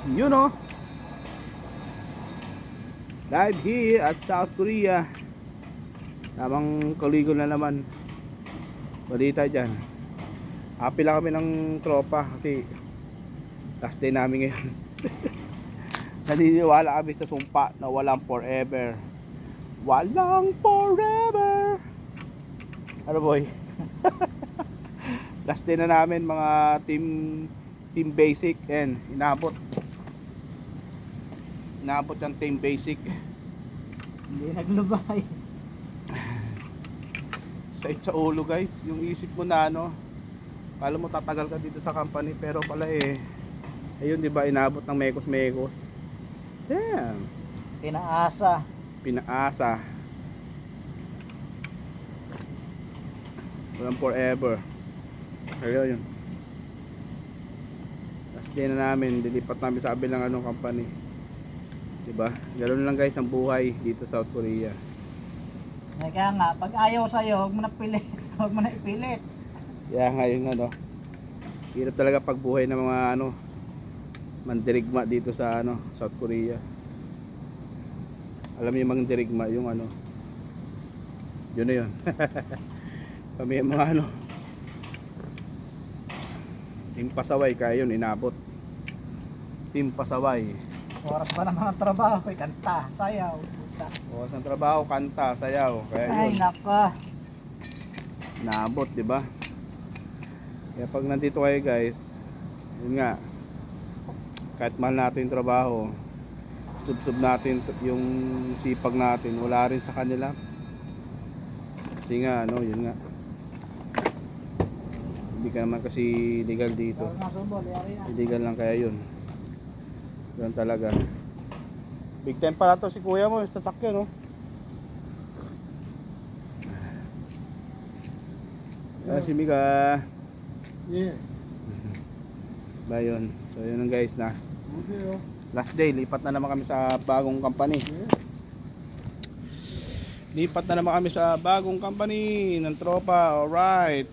You know, live here at South Korea. Tamang kaligo na naman. Balita dyan. Happy lang kami ng tropa kasi last day namin ngayon. Naniniwala kami sa sumpa na walang forever. Walang forever. Ano boy? Last day na namin mga team basic and inabot ng team basic. Hindi naglubay. Sa ulo guys, yung isip mo na ano, kala mo tatagal ka dito sa company pero pala ayun 'di ba, inabot ng mekos. Damn. Pinaasa. Walang forever. Ayun. Last day na namin, dilipat namin sa kabilang company. 'Di ba? Ganoon lang guys ang buhay dito sa South Korea. Kaya nga, pag ayaw sa'yo, huwag mo na pilit. Huwag mo na ipilit. Kaya ngayon hirap talaga pagbuhay ng mga mandirigma dito sa South Korea. Alam niyo yung mandirigma, yung yun na yun. Kami yung mga team pasaway, kaya yun inabot. Team pasaway. Oras pa naman ang trabaho, kanta, sayaw. Oras ng trabaho, kanta, sayaw. Kaya Ay, yun. nako. Naabot, di ba? Kaya pag nandito kayo guys, yun nga, kahit mahal natin yung trabaho, sub natin yung sipag natin, wala rin sa kanila. Kasi nga, yun nga. Hindi ka naman kasi legal dito. Illegal lang kaya yun. Yun talaga. Big time pala to si kuya mo, sa sasakyan si Mika. Yeah. Ba yun. So yun guys na. Last day, lipat na naman kami sa bagong company. Lipat na naman kami sa bagong company ng tropa. Alright.